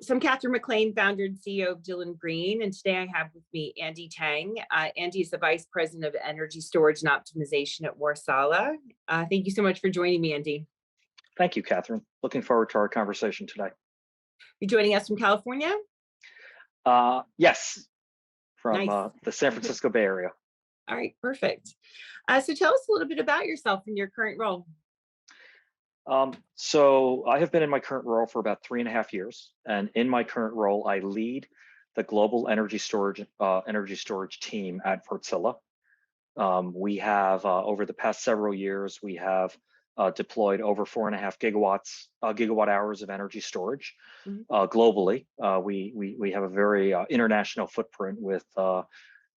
So I'm Catherine McLean, founder and CEO of Dylan Green, and today I have with me Andy Tang. Andy is the Vice President of Energy Storage and Optimization at Wartsila. Thank you so much for joining me, Andy. Thank you, Catherine. Looking forward to our conversation today. You're joining us from California? Yes, from Nice. the San Francisco Bay Area. All right, perfect. So tell us a little bit about yourself and your current role. So I have been in my current role for about 3.5 years, and in my current role, I lead the global energy storage team at Wärtsilä. We have over the past several years, we have deployed over 4.5 gigawatt hours of energy storage globally. We have a very international footprint with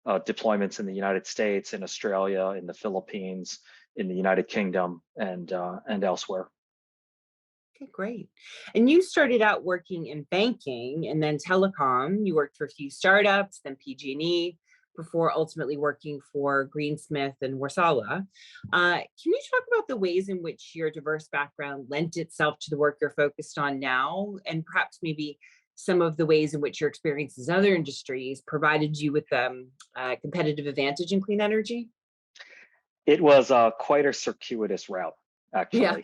deployments in the United States, in Australia, in the Philippines, in the United Kingdom, and elsewhere. Okay, great. And you started out working in banking and then telecom. You worked for a few startups, then PG&E, before ultimately working for Greensmith and Wartsila. Can you talk about the ways in which your diverse background lent itself to the work you're focused on now, and perhaps maybe some of the ways in which your experiences in other industries provided you with a competitive advantage in clean energy? It was quite a circuitous route, actually. Yeah.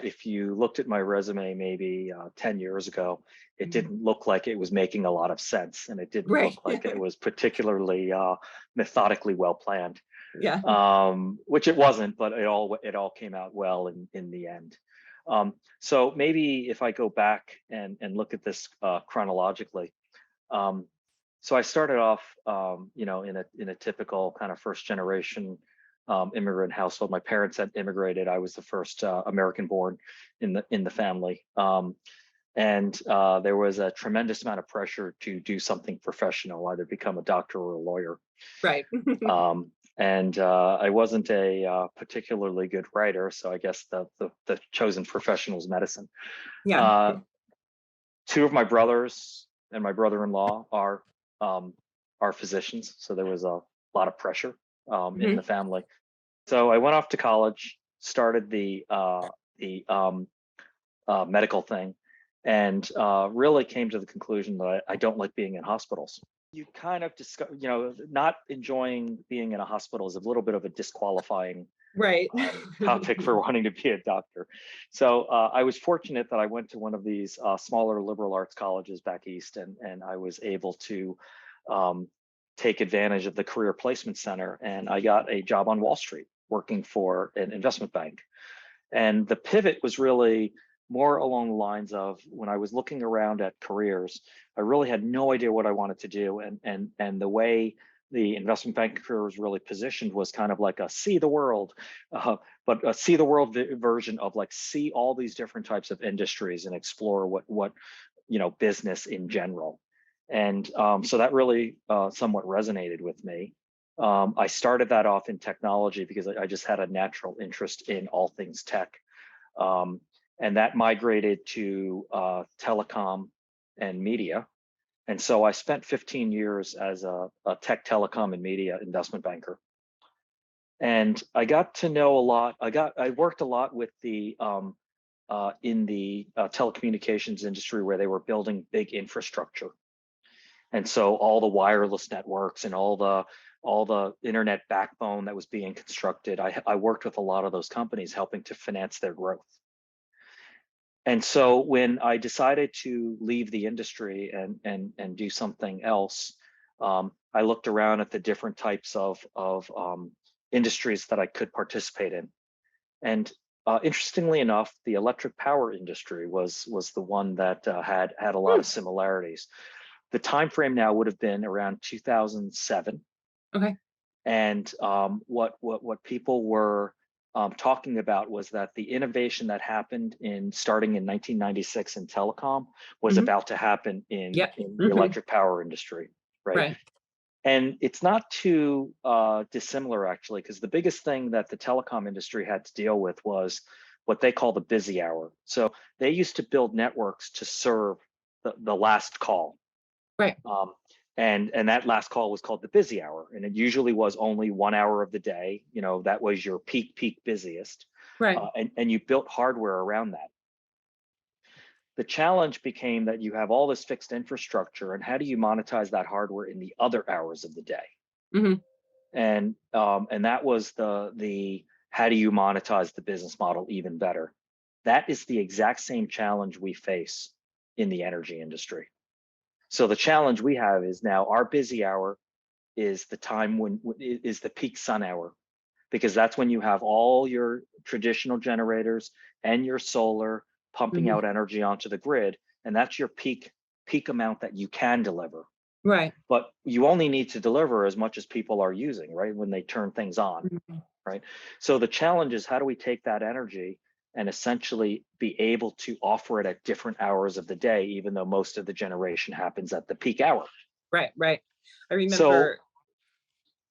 If you looked at my resume maybe 10 years ago, it didn't look like it was making a lot of sense, and it didn't look like it was particularly methodically well planned. Yeah. Which it wasn't, but it all came out well in the end. So maybe if I go back and look at this chronologically. So I started off, in a typical kind of first generation immigrant household. My parents had immigrated. I was the first American born in the family, and there was a tremendous amount of pressure to do something professional, either become a doctor or a lawyer. Right. I wasn't a particularly good writer, so I guess the chosen profession was medicine. Yeah. Two of my brothers and my brother-in-law are physicians, so there was a lot of pressure in the family. So I went off to college, started the medical thing, and really came to the conclusion that I don't like being in hospitals. You kind of discover, not enjoying being in a hospital is a little bit of a disqualifying topic for wanting to be a doctor. So I was fortunate that I went to one of these smaller liberal arts colleges back east, and I was able to take advantage of the Career Placement Center, and I got a job on Wall Street working for an investment bank. And the pivot was really more along the lines of, when I was looking around at careers, I really had no idea what I wanted to do. And the way the investment bank career was really positioned was kind of like a see the world, but a see the world version of like see all these different types of industries and explore what business in general. And so that really somewhat resonated with me. I started that off in technology because I just had a natural interest in all things tech. And that migrated to telecom and media. And so I spent 15 years as a tech, telecom, and media investment banker. And I got to know a lot. I worked a lot with the in the telecommunications industry, where they were building big infrastructure. And so all the wireless networks and all the internet backbone that was being constructed, I worked with a lot of those companies helping to finance their growth. And so when I decided to leave the industry and do something else, I looked around at the different types of industries that I could participate in. And interestingly enough, the electric power industry was the one that had a lot of similarities. The time frame now would have been around 2007. Okay. And what people were talking about was that the innovation that happened starting in 1996 in telecom was about to happen in the electric power industry, right? And it's not too dissimilar, actually, because the biggest thing that the telecom industry had to deal with was what they call the busy hour. So they used to build networks to serve the last call. Right. And that last call was called the busy hour, and it usually was only 1 hour of the day. That was your peak busiest. Right. And you built hardware around that. The challenge became that you have all this fixed infrastructure, and how do you monetize that hardware in the other hours of the day? Hmm. And that was the how do you monetize the business model even better? That is the exact same challenge we face in the energy industry. So the challenge we have is now our busy hour is the time when is the peak sun hour, because that's when you have all your traditional generators and your solar pumping Hmm. out energy onto the grid, and that's your peak amount that you can deliver. Right. But you only need to deliver as much as people are using, right? When they turn things on, Mhm. right? So the challenge is, how do we take that energy and essentially be able to offer it at different hours of the day, even though most of the generation happens at the peak hour? Right. Right. I So remember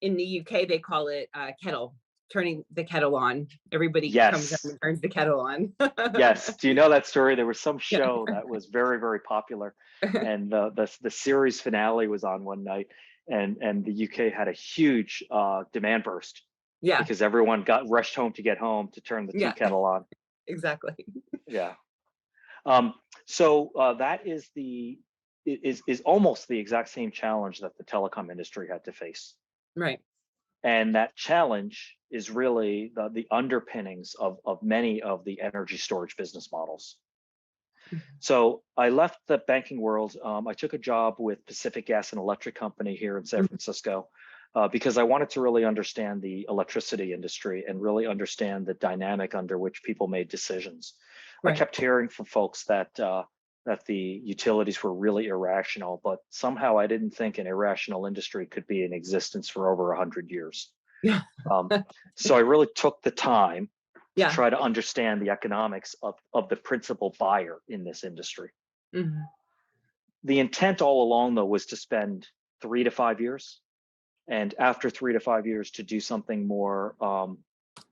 in the UK, they call it kettle, turning the kettle on. Everybody comes up yes, and turns the kettle on. yes. Do you know that story? There was some Yeah. show that was very, very popular, and the series finale was on one night, and the UK had a huge demand burst Yeah. because everyone got rushed home to get home to turn the tea Yeah. kettle on. Exactly. Yeah. Um, so that is almost the exact same challenge that the telecom industry had to face. Right. And that challenge is really the underpinnings of many of the energy storage business models. Mhm. So I left the banking world. I took a job with Pacific Gas and Electric Company here in San Mhm. Francisco because I wanted to really understand the electricity industry and really understand the dynamic under which people made decisions. I Right. kept hearing from folks that the utilities were really irrational, but somehow I didn't think an irrational industry could be in existence for over 100 years. Yeah. Um, so I really took the time to Yeah. try to understand the economics of the principal buyer in this industry. Mhm. The intent all along, though, was to spend 3 to 5 years, and after 3 to 5 years, to do something more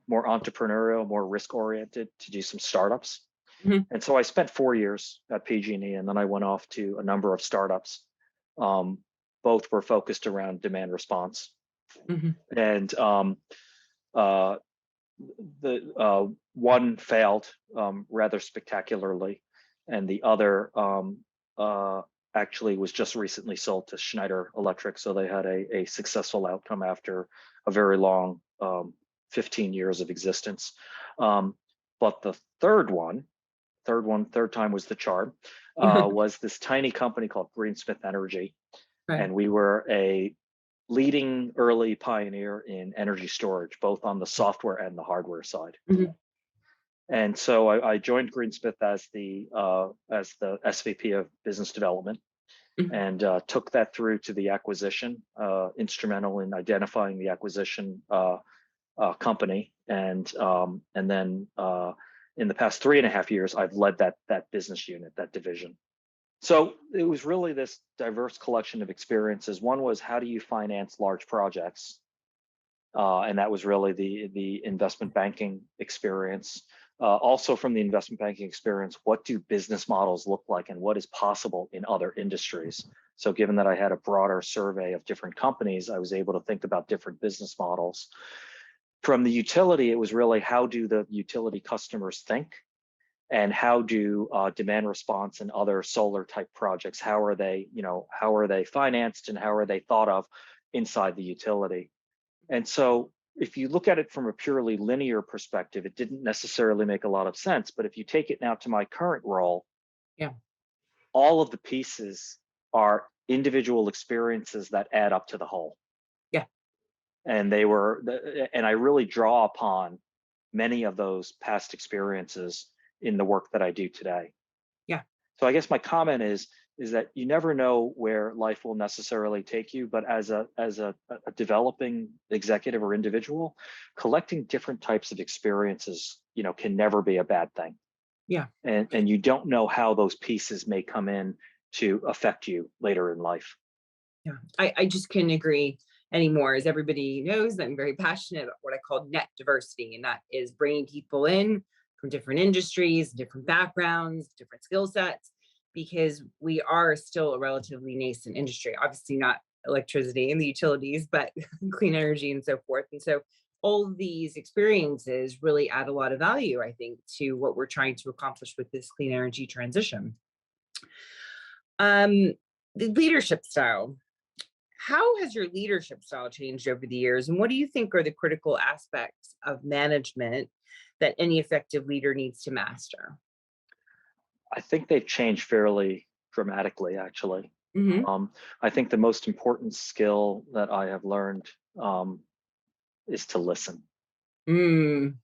entrepreneurial, more risk oriented, to do some startups. Mhm. And so I spent 4 years at PG&E, and then I went off to a number of startups. Um, Both were focused around demand response, Mhm. and uh, the one failed rather spectacularly, and the other uh, actually was just recently sold to Schneider Electric. So they had a successful outcome after a very long 15 years of existence. Um, but the third time was the charm, was this tiny company called Greensmith Energy. Right. And we were a leading early pioneer in energy storage, both on the software and the hardware side. Mhm. And so I joined Greensmith as the SVP of business development, Mhm. and took that through to the acquisition, instrumental in identifying the acquisition company, and then in the past 3.5 years, I've led that business unit, that division. So it was really this diverse collection of experiences. One was, how do you finance large projects? And that was really the investment banking experience. Also from the investment banking experience, what do business models look like and what is possible in other industries? So given that I had a broader survey of different companies, I was able to think about different business models. From the utility, it was really, how do the utility customers think? And how do demand response and other solar type projects, how are they financed and how are they thought of inside the utility? And so if you look at it from a purely linear perspective, it didn't necessarily make a lot of sense. But if you take it now to my current role, Yeah. all of the pieces are individual experiences that add up to the whole. Yeah. And I really draw upon many of those past experiences in the work that I do today. Yeah. So I guess my comment is that you never know where life will necessarily take you, but as a developing executive or individual, collecting different types of experiences, can never be a bad thing. Yeah. And you don't know how those pieces may come in to affect you later in life. Yeah. I just couldn't agree anymore. As everybody knows, I'm very passionate about what I call net diversity, and that is bringing people in from different industries, different backgrounds, different skill sets, because we are still a relatively nascent industry. Obviously, not electricity and the utilities, but clean energy and so forth. And so, all of these experiences really add a lot of value, I think, to what we're trying to accomplish with this clean energy transition. Um, the leadership style. How has your leadership style changed over the years? And what do you think are the critical aspects of management that any effective leader needs to master? I think they've changed fairly dramatically, actually. Hmm. Um, I think the most important skill that I have learned um, is to listen. Mm,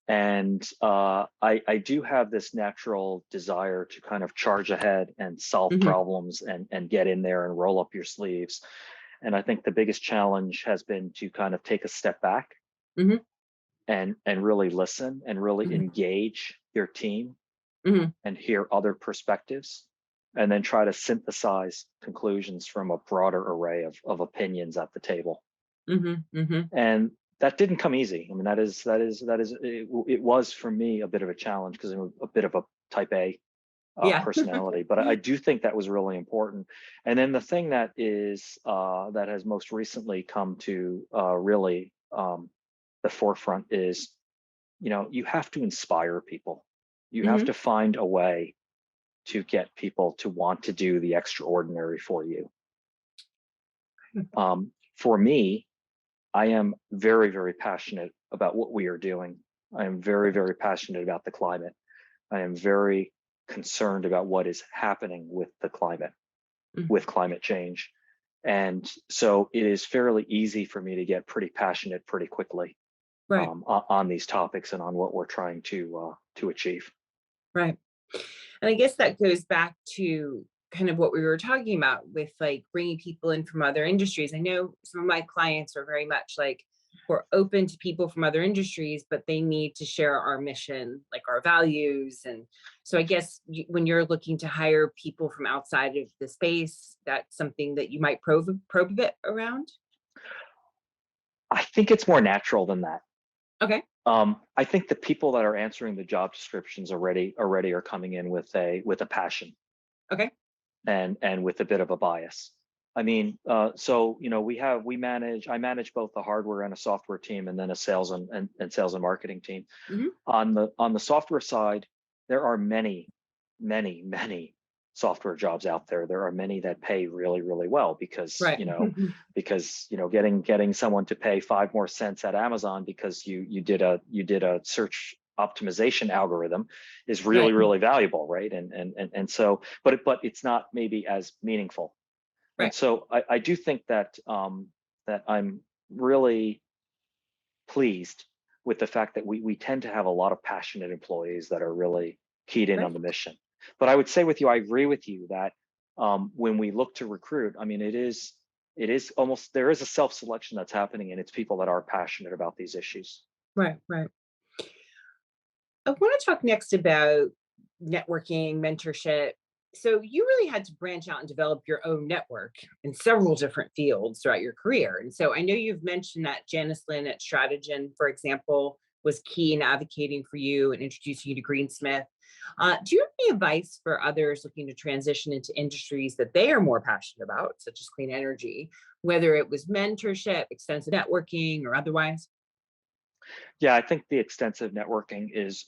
And I do have this natural desire to kind of charge ahead and solve hmm. problems and get in there and roll up your sleeves. And I think the biggest challenge has been to kind of take a step back Hmm. and really listen and really Hmm. engage your team Hmm. and hear other perspectives and then try to synthesize conclusions from a broader array of opinions at the table. Hmm. Hmm. And that didn't come easy. I mean, it was for me a bit of a challenge because I'm a bit of a type A Yeah. personality, but I do think that was really important. And then the thing that is that has most recently come to really the forefront is, you have to inspire people. You have Hmm. to find a way to get people to want to do the extraordinary for you. For me, I am very, very passionate about what we are doing. I am very, very passionate about the climate. I am very concerned about what is happening with the climate, with climate change. And so it is fairly easy for me to get pretty passionate pretty quickly Right. on these topics and on what we're trying to achieve. Right. And I guess that goes back to kind of what we were talking about with like bringing people in from other industries. I know some of my clients are very much like, we're open to people from other industries, but they need to share our mission, like our values. And so I guess when you're looking to hire people from outside of the space, that's something that you might probe a bit around. I think it's more natural than that. Okay. I think the people that are answering the job descriptions already are coming in with a passion Okay. and with a bit of a bias. I mean, so I manage both the hardware and a software team, and then a sales and sales and marketing team. Hmm. On the software side, there are many, many, many software jobs out there. There are many that pay really, really well because Right. getting someone to pay 5 more cents at Amazon because you did a search optimization algorithm is really, Right. really valuable, right? And so, but it's not maybe as meaningful. And Right. so I do think that I'm really pleased with the fact that we tend to have a lot of passionate employees that are really keyed in on Right. the mission. But I would say with you, I agree with you that when we look to recruit, I mean, it is almost, there is a self-selection that's happening, and it's people that are passionate about these issues. Right. Right. I want to talk next about networking, mentorship. So you really had to branch out and develop your own network in several different fields throughout your career. And so I know you've mentioned that Janice Lin at Stratogen, for example, was key in advocating for you and introducing you to Greensmith. Do you have any advice for others looking to transition into industries that they are more passionate about, such as clean energy, whether it was mentorship, extensive networking, or otherwise? Yeah, I think the extensive networking is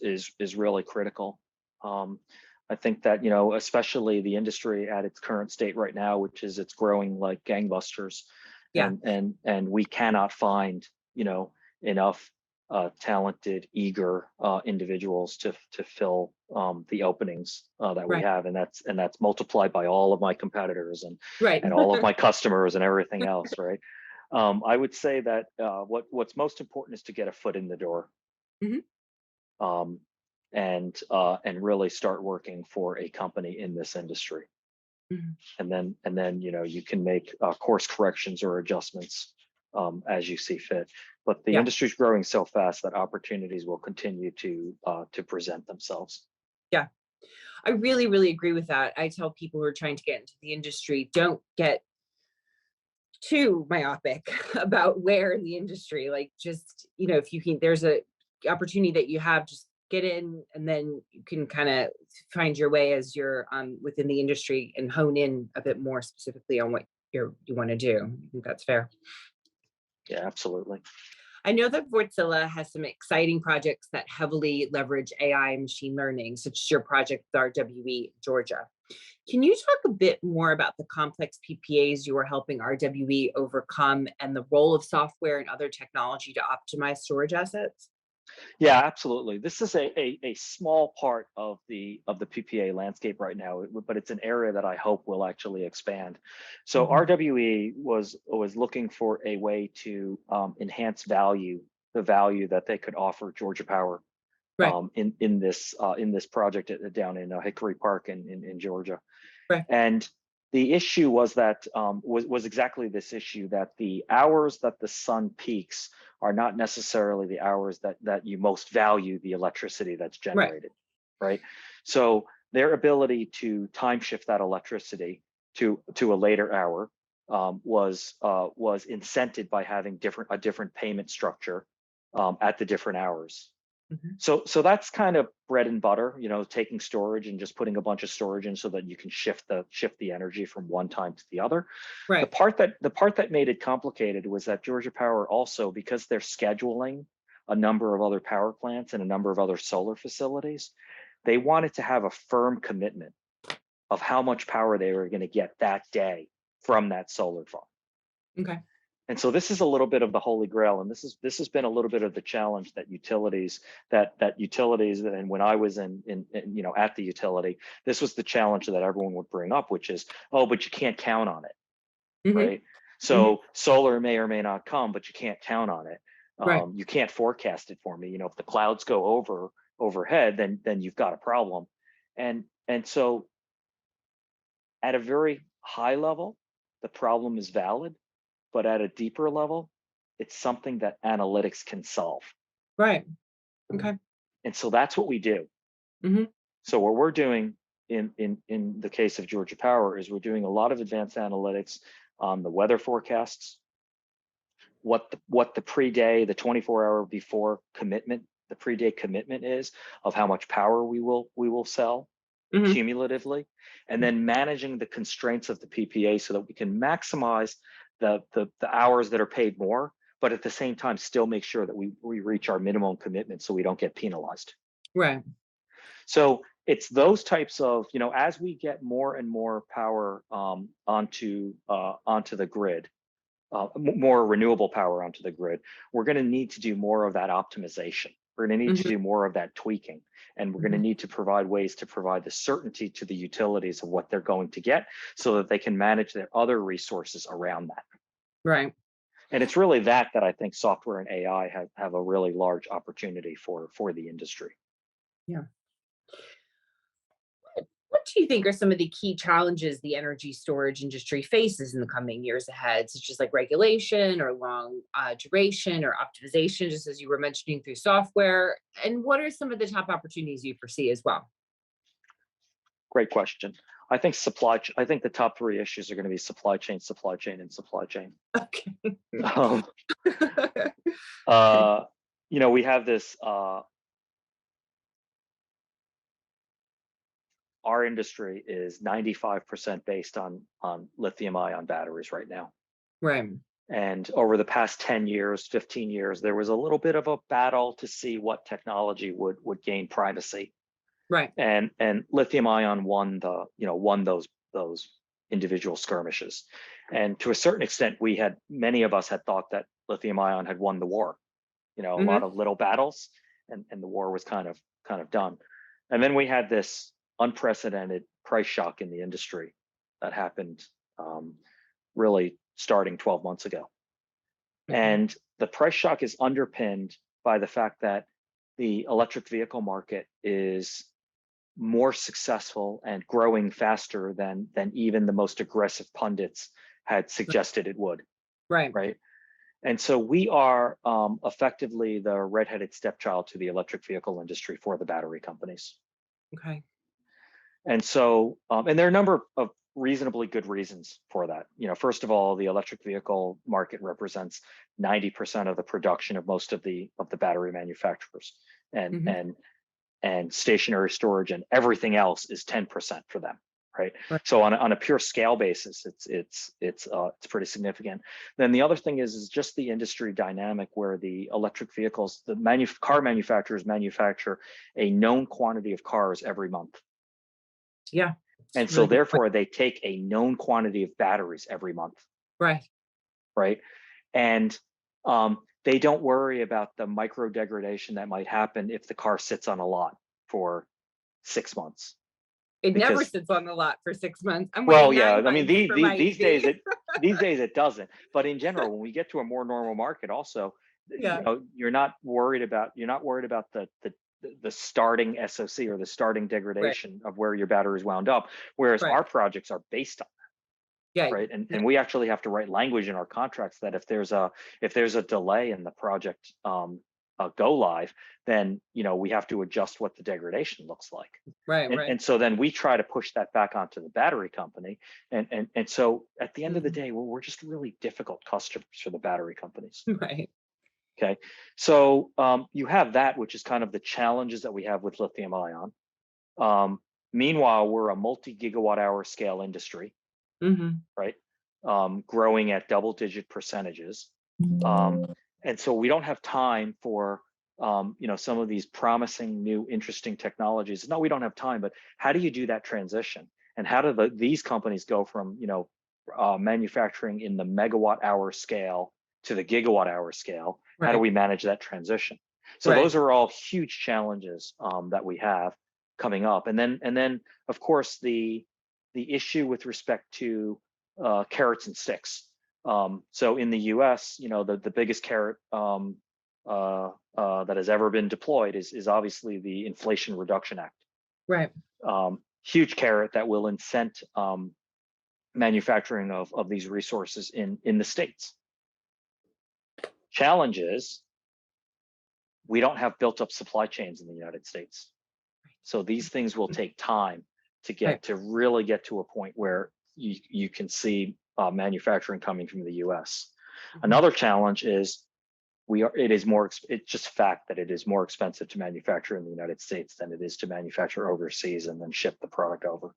really critical. Um, I think that, especially the industry at its current state right now, which is it's growing like gangbusters, Yeah. and we cannot find enough talented, eager individuals to fill the openings that we Right. have, and that's multiplied by all of my competitors Right. and all of my customers and everything else, right? I would say that what's most important is to get a foot in the door, Hmm. um, and really start working for a company in this industry, Hmm. and then you can make course corrections or adjustments as you see fit. But the Yeah. industry is growing so fast that opportunities will continue to present themselves. Yeah. I really, really agree with that. I tell people who are trying to get into the industry, don't get too myopic about where in the industry. Like, just, if you can, there's a opportunity that you have, just get in, and then you can kind of find your way as you're within the industry and hone in a bit more specifically on what you want to do. I think that's fair. Yeah, absolutely. I know that Wartsila has some exciting projects that heavily leverage AI and machine learning, such as your project with RWE Georgia. Can you talk a bit more about the complex PPAs you are helping RWE overcome and the role of software and other technology to optimize storage assets? Yeah, absolutely. This is a small part of the PPA landscape right now, but it's an area that I hope will actually expand. So Hmm. RWE was looking for a way to enhance the value that they could offer Georgia Power Right, in this project down in Hickory Park in Georgia. right, And the issue was that was exactly this issue, that the hours that the sun peaks are not necessarily the hours that you most value the electricity that's right. generated, right? So their ability to time shift that electricity to a later hour was incented by having a different payment structure at the different hours. Hmm. So that's kind of bread and butter, taking storage and just putting a bunch of storage in so that you can shift the energy from one time to the other. Right. The part that made it complicated was that Georgia Power also, because they're scheduling a number of other power plants and a number of other solar facilities, they wanted to have a firm commitment of how much power they were going to get that day from that solar farm. Okay. And so this is a little bit of the holy grail, and this has been a little bit of the challenge that utilities, and when I was in at the utility, this was the challenge that everyone would bring up, which is, oh, but you can't count on it, Hmm. right? Hmm. So solar may or may not come, but you can't count on it. Right. You can't forecast it for me. If the clouds go overhead, then you've got a problem. And so at a very high level, the problem is valid, but at a deeper level, it's something that analytics can solve. Right. Okay. And so that's what we do. Hmm. So what we're doing in the case of Georgia Power is we're doing a lot of advanced analytics on the weather forecasts, what the pre-day, the 24-hour before commitment, the pre-day commitment is of how much power we will sell Hmm. cumulatively, and then managing the constraints of the PPA so that we can maximize the hours that are paid more, but at the same time still make sure that we reach our minimum commitment so we don't get penalized. Right. So it's those types of, as we get more and more power onto the grid, more renewable power onto the grid, we're going to need to do more of that optimization. We're going to need to Hmm. do more of that tweaking, and we're going to Hmm. need to provide ways to provide the certainty to the utilities of what they're going to get so that they can manage their other resources around that. Right. And it's really that I think software and AI have a really large opportunity for the industry. Yeah. What do you think are some of the key challenges the energy storage industry faces in the coming years ahead, such as like regulation or long duration or optimization, just as you were mentioning through software? And what are some of the top opportunities you foresee as well? Great question. I think the top three issues are going to be supply chain, supply chain, and supply chain. Okay. Um, uh, we have this. Our industry is 95% based on lithium ion batteries right now. Right. And over the past 10 years, 15 years, there was a little bit of a battle to see what technology would gain primacy. Right. And lithium ion won those individual skirmishes. And to a certain extent, many of us had thought that lithium ion had won the war. A lot Hmm. of little battles, and the war was kind of done. And then we had this unprecedented price shock in the industry that happened really starting 12 months ago. Okay. And the price shock is underpinned by the fact that the electric vehicle market is more successful and growing faster than even the most aggressive pundits had suggested it would, Right. right? And so we are effectively the redheaded stepchild to the electric vehicle industry for the battery companies. Okay. And so, and there are a number of reasonably good reasons for that. First of all, the electric vehicle market represents 90% of the production of most of the battery manufacturers, and Hmm. and and stationary storage and everything else is 10% for them, right? Right. So on a pure scale basis, it's pretty significant. Then the other thing is just the industry dynamic where the electric vehicles, the car manufacturers manufacture a known quantity of cars every month. Yeah. And It's so really good point. therefore they take a known quantity of batteries every month, Right. right? And they don't worry about the micro degradation that might happen if the car sits on a lot for 6 months. It never Because, sits on the lot for 6 months. I'm well, waiting yeah, 9 I mean, months for my these EV. days it doesn't. But in general, when we get to a more normal market, also, you Yeah. know, you're not worried about the starting SOC or the starting Right. degradation of where your batteries wound up, whereas Right. our projects are based on, Yeah. right? Yeah. And we actually have to write language in our contracts that if there's a delay in the project go live, then we have to adjust what the degradation looks like. Right. And, Right. and so then we try to push that back onto the battery company. And so at the end of the Mhm. day, we're just really difficult customers for the battery companies. Right. Okay. So you have that, which is kind of the challenges that we have with lithium ion. Meanwhile, we're a multi-gigawatt hour scale industry, Hmm. right? Growing at double-digit percentages. And so we don't have time for some of these promising new interesting technologies. No, we don't have time, but how do you do that transition? And how do these companies go from manufacturing in the megawatt hour scale to the gigawatt hour scale? How do Right. we manage that transition? So Right. those are all huge challenges that we have coming up. And then of course the issue with respect to carrots and sticks. So in the U.S., the biggest carrot that has ever been deployed is obviously the Inflation Reduction Act. Right. Huge carrot that will incent manufacturing of these resources in the States. Challenge is we don't have built up supply chains in the United States. So these things will take time Right. to really get to a point where you can see manufacturing coming from the U.S. Mhm. Another challenge is it's just fact that it is more expensive to manufacture in the United States than it is to manufacture overseas and then ship the product over.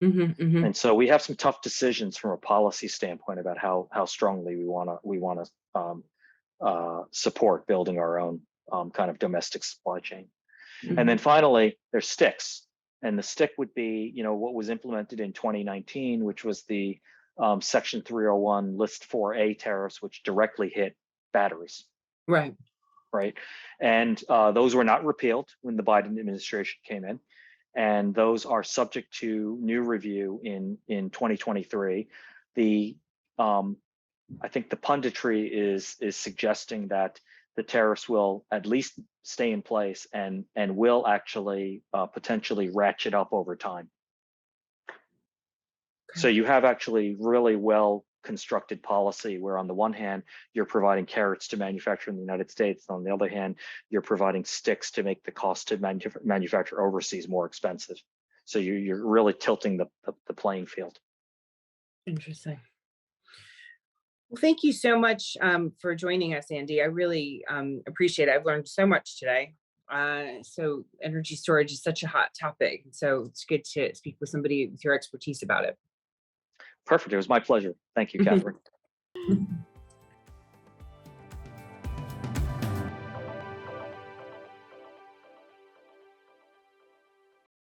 Mhm. Mhm. And so we have some tough decisions from a policy standpoint about how strongly we want to support building our own kind of domestic supply chain. And then Mhm. finally, there's sticks. And the stick would be, what was implemented in 2019, which was the Section 301 List 4A tariffs, which directly hit batteries, Right. right? And those were not repealed when the Biden administration came in. And those are subject to new review in 2023. I think the punditry is suggesting that the tariffs will at least stay in place and will actually potentially ratchet up over time. So Okay. you have actually really well constructed policy where on the one hand, you're providing carrots to manufacture in the United States. On the other hand, you're providing sticks to make the cost to manufacture overseas more expensive. So you're really tilting the playing field. Interesting. Well, thank you so much for joining us, Andy. I really appreciate it. I've learned so much today. So energy storage is such a hot topic. So it's good to speak with somebody with your expertise about Perfect. It was my pleasure. Thank you, it. Catherine.